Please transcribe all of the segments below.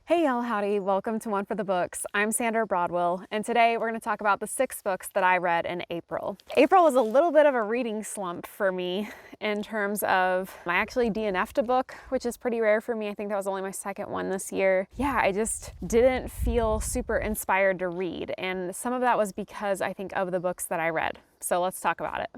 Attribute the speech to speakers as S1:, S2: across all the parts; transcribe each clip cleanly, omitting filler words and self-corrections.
S1: Hey y'all, howdy. Welcome to One for the Books. I'm Sandra Broadwell, and today we're going to talk about the 6 books that I read in April. April was a little bit of a reading slump for me in terms of I actually DNF'd a book, which is pretty rare for me. I think that was only my second one this year. Yeah, I just didn't feel super inspired to read, and some of that was because I think of the books that I read. So let's talk about it.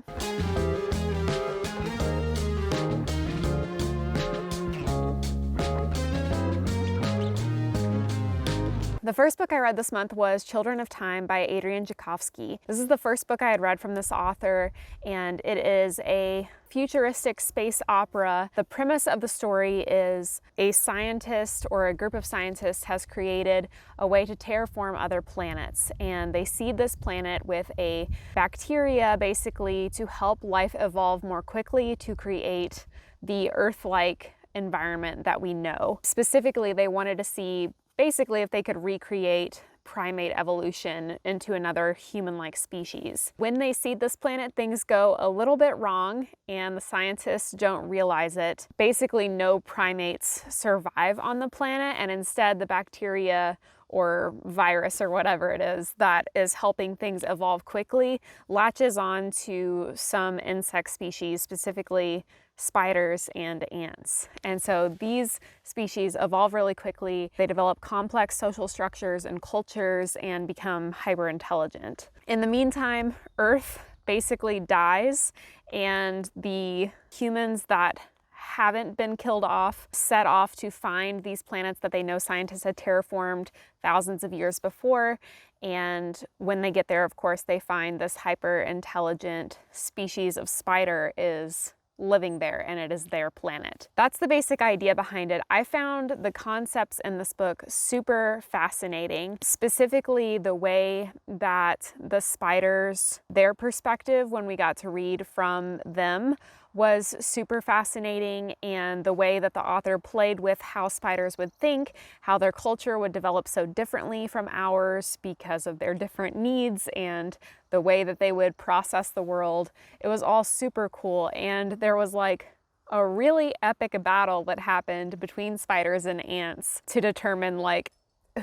S1: The first book I read this month was Children of Time by Adrian Jakovsky. This is the first book I had read from this author, and it is a futuristic space opera. The premise of the story is a scientist or a group of scientists has created a way to terraform other planets, and they seed this planet with a bacteria basically to help life evolve more quickly to create the Earth-like environment that we know. Specifically, they wanted to see basically if they could recreate primate evolution into another human-like species. When they seed this planet, things go a little bit wrong and the scientists don't realize it. Basically, no primates survive on the planet, and instead the bacteria or virus or whatever it is that is helping things evolve quickly latches on to some insect species, specifically spiders and ants. And so these species evolve really quickly. They develop complex social structures and cultures and become hyper intelligent. In the meantime, Earth basically dies, and the humans that haven't been killed off set off to find these planets that they know scientists had terraformed thousands of years before. And when they get there, of course, they find this hyper intelligent species of spider is living there, and it is their planet. That's the basic idea behind it. I found the concepts in this book super fascinating, specifically the way that the spiders, their perspective when we got to read from them was super fascinating, and the way that the author played with how spiders would think, how their culture would develop so differently from ours because of their different needs and the way that they would process the world. It was all super cool, and there was like a really epic battle that happened between spiders and ants to determine like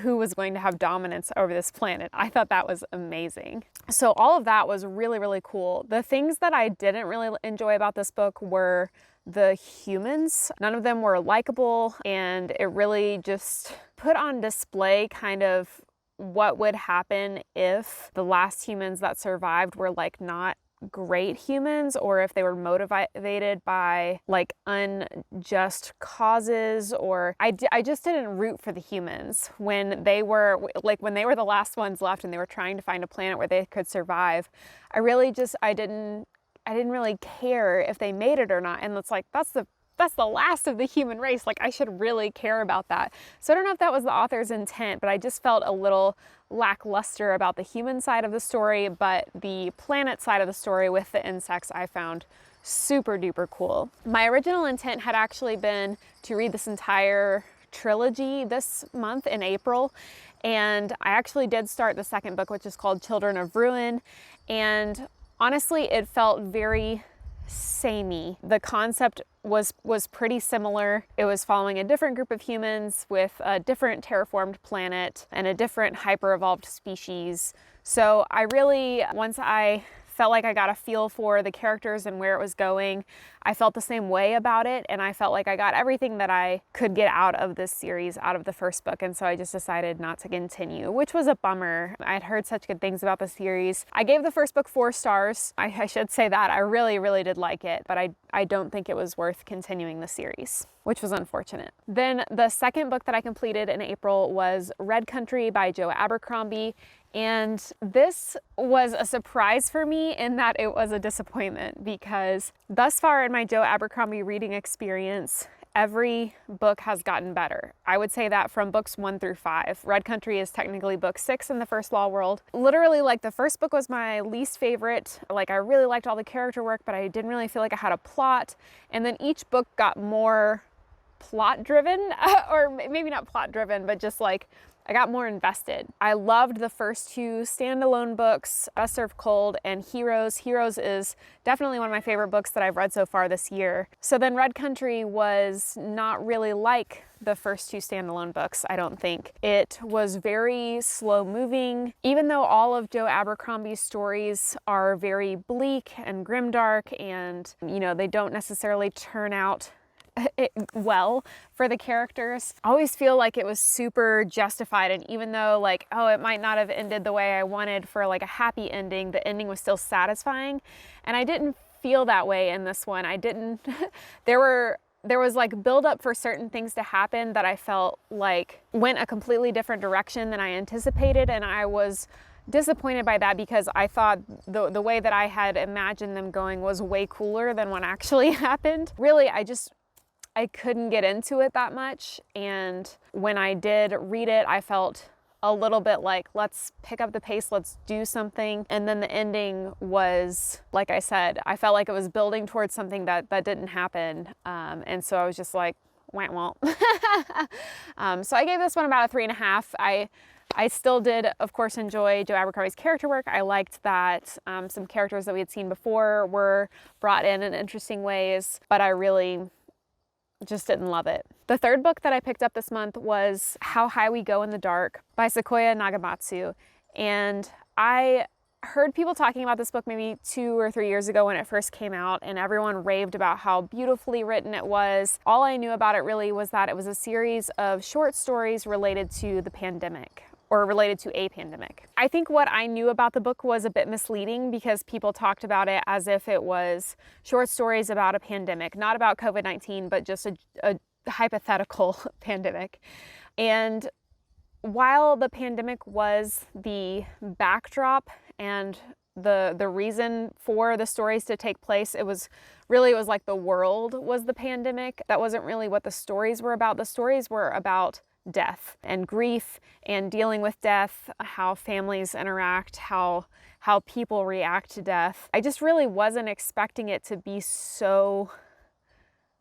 S1: who was going to have dominance over this planet. I thought that was amazing. So all of that was really, really cool. The things that I didn't really enjoy about this book were the humans. None of them were likable, and it really just put on display kind of what would happen if the last humans that survived were like not great humans, or if they were motivated by like unjust causes, or I just didn't root for the humans when they were the last ones left and they were trying to find a planet where they could survive. I didn't really care if they made it or not, and it's like that's the last of the human race. Like, I should really care about that. So I don't know if that was the author's intent, but I just felt a little lackluster about the human side of the story, but the planet side of the story with the insects I found super duper cool. My original intent had actually been to read this entire trilogy this month in April, and I actually did start the second book, which is called Children of Ruin, and honestly it felt very samey. The concept was pretty similar. It was following a different group of humans with a different terraformed planet and a different hyper-evolved species. So I really, once I felt like I got a feel for the characters and where it was going, I felt the same way about it, and I felt like I got everything that I could get out of this series out of the first book, and so I just decided not to continue, which was a bummer. I'd heard such good things about the series. I gave the first book 4 stars. I should say that. I really, really did like it, but I don't think it was worth continuing the series, which was unfortunate. Then the second book that I completed in April was Red Country by Joe Abercrombie, and this was a surprise for me in that it was a disappointment, because thus far in my Joe Abercrombie reading experience, every book has gotten better. I would say that from books 1 through 5. Red Country is technically book 6 in the First Law World. Literally, like, the first book was my least favorite. Like, I really liked all the character work, but I didn't really feel like I had a plot. And then each book got more plot driven, or maybe not plot driven, but just like I got more invested. I loved the first two standalone books, Best Served Cold and Heroes. Heroes is definitely one of my favorite books that I've read so far this year. So then Red Country was not really like the first two standalone books, I don't think. It was very slow moving. Even though all of Joe Abercrombie's stories are very bleak and grimdark and, you know, they don't necessarily turn out well for the characters, I always feel like it was super justified. And even though like, oh, it might not have ended the way I wanted for like a happy ending, the ending was still satisfying. And I didn't feel that way in this one. I didn't, there was like build up for certain things to happen that I felt like went a completely different direction than I anticipated. And I was disappointed by that because I thought the way that I had imagined them going was way cooler than what actually happened. Really, I couldn't get into it that much. And when I did read it, I felt a little bit like, let's pick up the pace, let's do something. And then the ending was, like I said, I felt like it was building towards something that didn't happen. And so I was just like, wah. So I gave this one about a 3.5. I still did, of course, enjoy Joe Abercrombie's character work. I liked that some characters that we had seen before were brought in interesting ways, but I really just didn't love it. The third book that I picked up this month was How High We Go in the Dark by Sequoia Nagamatsu. And I heard people talking about this book maybe 2 or 3 years ago when it first came out, and everyone raved about how beautifully written it was. All I knew about it really was that it was a series of short stories related to the pandemic, or related to a pandemic. I think what I knew about the book was a bit misleading because people talked about it as if it was short stories about a pandemic, not about COVID-19, but just a hypothetical pandemic. And while the pandemic was the backdrop and the reason for the stories to take place, it was like the world was the pandemic. That wasn't really what the stories were about. The stories were about death and grief and dealing with death, how families interact, how people react to death. I just really wasn't expecting it to be so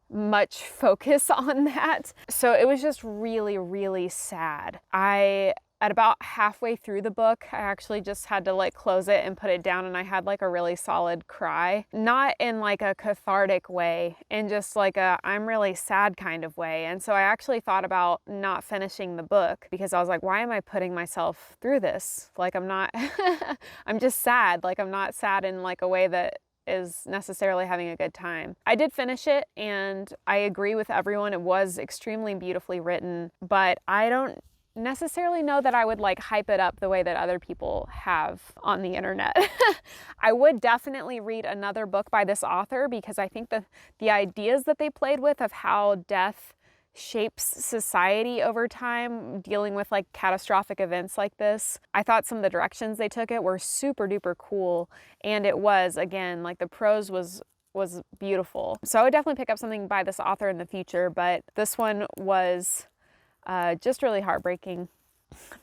S1: much focus on that. So it was just really, really sad. At about halfway through the book, I actually just had to like close it and put it down, and I had like a really solid cry. Not in like a cathartic way, in just like a I'm really sad kind of way. And so I actually thought about not finishing the book because I was like, why am I putting myself through this? Like I'm not, I'm just sad. Like I'm not sad in like a way that is necessarily having a good time. I did finish it, and I agree with everyone. It was extremely beautifully written, but I don't necessarily know that I would like hype it up the way that other people have on the internet. I would definitely read another book by this author because I think the ideas that they played with of how death shapes society over time, dealing with like catastrophic events like this. I thought some of the directions they took it were super duper cool, and it was, again, like the prose was beautiful. So I would definitely pick up something by this author in the future, but this one was just really heartbreaking.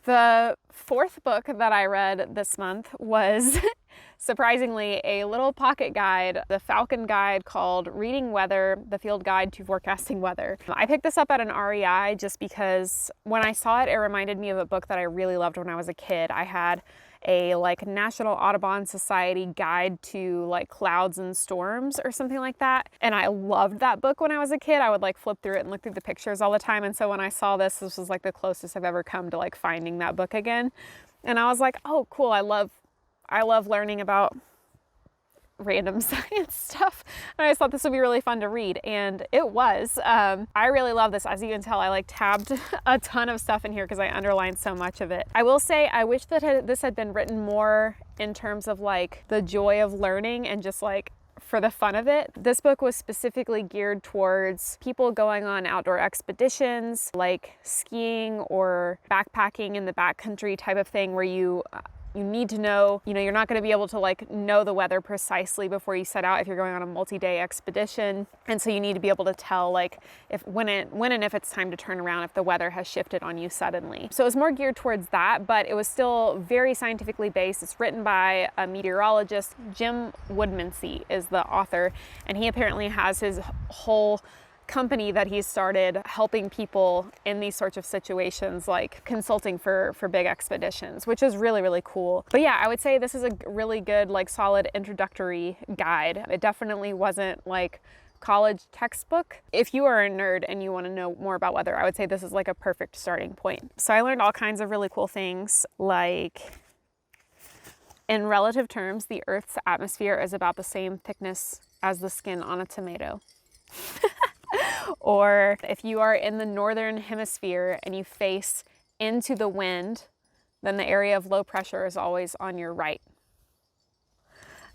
S1: The fourth book that I read this month was surprisingly a little pocket guide, the Falcon guide called Reading Weather, the Field Guide to Forecasting Weather. I picked this up at an REI just because when I saw it, it reminded me of a book that I really loved when I was a kid. I had a like National Audubon Society guide to like clouds and storms or something like that. And I loved that book when I was a kid. I would like flip through it and look through the pictures all the time. And so when I saw this was like the closest I've ever come to like finding that book again. And I was like, oh, cool. I love learning about random science stuff. And I just thought this would be really fun to read, and it was. I really love this. As you can tell, I like tabbed a ton of stuff in here because I underlined so much of it. I will say I wish that this had been written more in terms of like the joy of learning and just like for the fun of it. This book was specifically geared towards people going on outdoor expeditions like skiing or backpacking in the backcountry type of thing where you need to know, you're not going to be able to like know the weather precisely before you set out if you're going on a multi-day expedition. And so you need to be able to tell like when and if it's time to turn around if the weather has shifted on you suddenly. So it was more geared towards that, but it was still very scientifically based. It's written by a meteorologist. Jim Woodmansey is the author, and he apparently has his whole company that he's started helping people in these sorts of situations, like consulting for big expeditions, which is really, really cool. But yeah, I would say this is a really good, like, solid introductory guide. It definitely wasn't like college textbook. If you are a nerd and you want to know more about weather, I would say this is like a perfect starting point. So I learned all kinds of really cool things, like in relative terms, the Earth's atmosphere is about the same thickness as the skin on a tomato. Or if you are in the northern hemisphere and you face into the wind, then the area of low pressure is always on your right.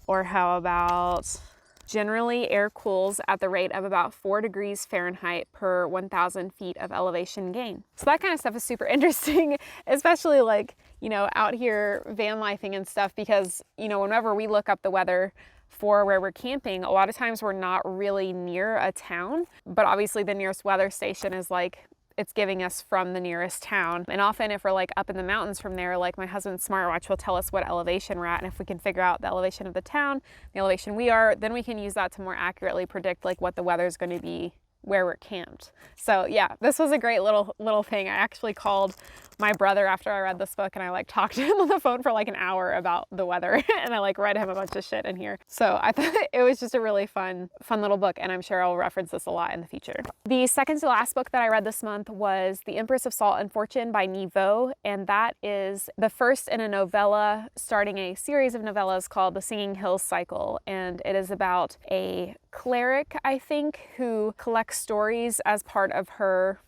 S1: Or how about generally air cools at the rate of about 4 degrees Fahrenheit per 1,000 feet of elevation gain. So that kind of stuff is super interesting, especially like, you know, out here van lifing and stuff, because, you know, whenever we look up the weather for where we're camping, a lot of times we're not really near a town, but obviously the nearest weather station is like, it's giving us from the nearest town. And often if we're like up in the mountains from there, like my husband's smartwatch will tell us what elevation we're at. And if we can figure out the elevation of the town, the elevation we are, then we can use that to more accurately predict like what the weather is going to be where we're camped. So yeah, this was a great little thing. I actually called my brother after I read this book, and I like talked to him on the phone for like an hour about the weather, and I like read him a bunch of shit in here. So I thought it was just a really fun little book, and I'm sure I'll reference this a lot in the future. The second to last book that I read this month was The Empress of Salt and Fortune by Niveau, and that is the first in a novella starting a series of novellas called The Singing Hills Cycle, and it is about a cleric, I think, who collects stories as part of her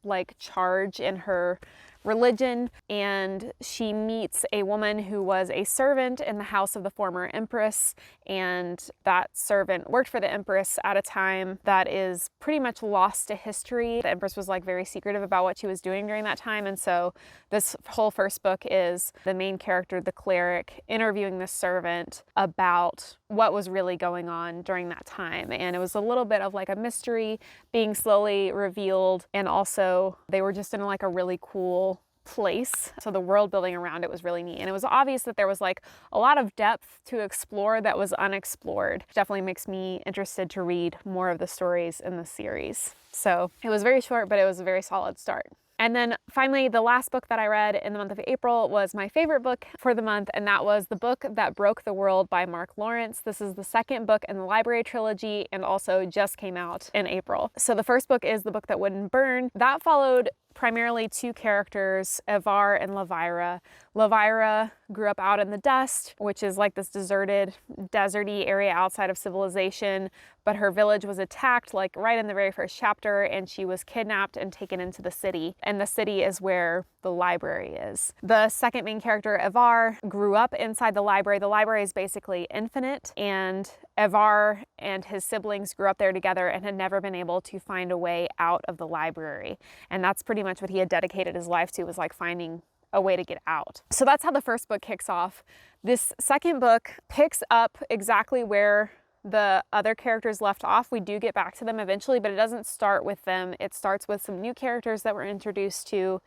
S1: like charge in her religion, and she meets a woman who was a servant in the house of the former Empress, and that servant worked for the Empress at a time that is pretty much lost to history. The Empress was like very secretive about what she was doing during that time, and so this whole first book is the main character, the cleric, interviewing the servant about what was really going on during that time. And it was a little bit of like a mystery being slowly revealed, and also they were just in like a really cool place. So the world building around it was really neat. And it was obvious that there was like a lot of depth to explore that was unexplored. Definitely makes me interested to read more of the stories in the series. So it was very short, but it was a very solid start. And then finally, the last book that I read in the month of April was my favorite book for the month, and that was The Book That Broke the World by Mark Lawrence. This is the second book in the library trilogy and also just came out in April. So the first book is The Book That Wouldn't Burn. That followed primarily two characters, Evar and Elvira. Elvira grew up out in the dust, which is like this deserted, deserty area outside of civilization, but her village was attacked like right in the very first chapter, and she was kidnapped and taken into the city. And the city is where the library is. The second main character, Evar, grew up inside the library. The library is basically infinite, and Evar and his siblings grew up there together and had never been able to find a way out of the library. And that's pretty much what he had dedicated his life to, was like finding a way to get out. So that's how the first book kicks off. This second book picks up exactly where the other characters left off. We do get back to them eventually, but it doesn't start with them. It starts with some new characters that we're introduced to,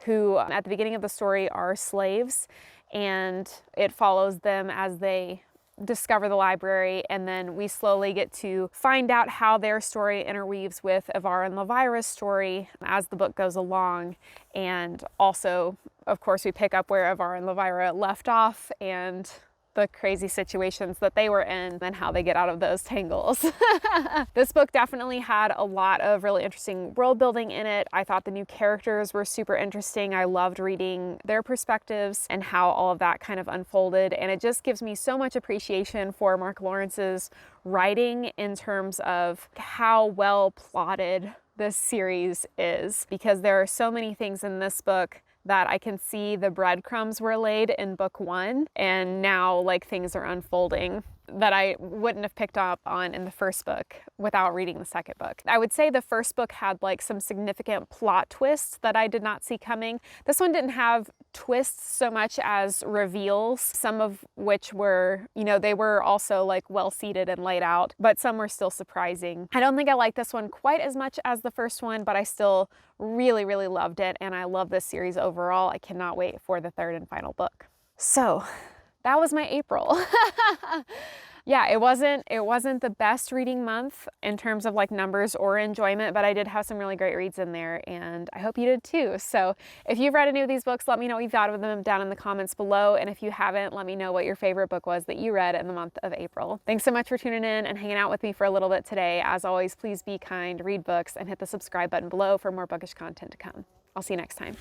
S1: who at the beginning of the story are slaves, and it follows them as they discover the library, and then we slowly get to find out how their story interweaves with Evar and Elvira's story as the book goes along. And also, of course, we pick up where Evar and Elvira left off and the crazy situations that they were in and how they get out of those tangles. This book definitely had a lot of really interesting world building in it. I thought the new characters were super interesting. I loved reading their perspectives and how all of that kind of unfolded. And it just gives me so much appreciation for Mark Lawrence's writing in terms of how well plotted this series is, because there are so many things in this book that I can see the breadcrumbs were laid in book one, and now like things are unfolding that I wouldn't have picked up on in the first book without reading the second book. I would say the first book had like some significant plot twists that I did not see coming. This one didn't have twists so much as reveals, some of which were, you know, they were also like well seated and laid out, but some were still surprising. I don't think I like this one quite as much as the first one, but I still really, really loved it, and I love this series overall. I cannot wait for the third and final book. So that was my April. Yeah, it wasn't the best reading month in terms of like numbers or enjoyment, but I did have some really great reads in there, and I hope you did too. So if you've read any of these books, let me know what you thought of them down in the comments below. And if you haven't, let me know what your favorite book was that you read in the month of April. Thanks so much for tuning in and hanging out with me for a little bit today. As always, please be kind, read books, and hit the subscribe button below for more bookish content to come. I'll see you next time.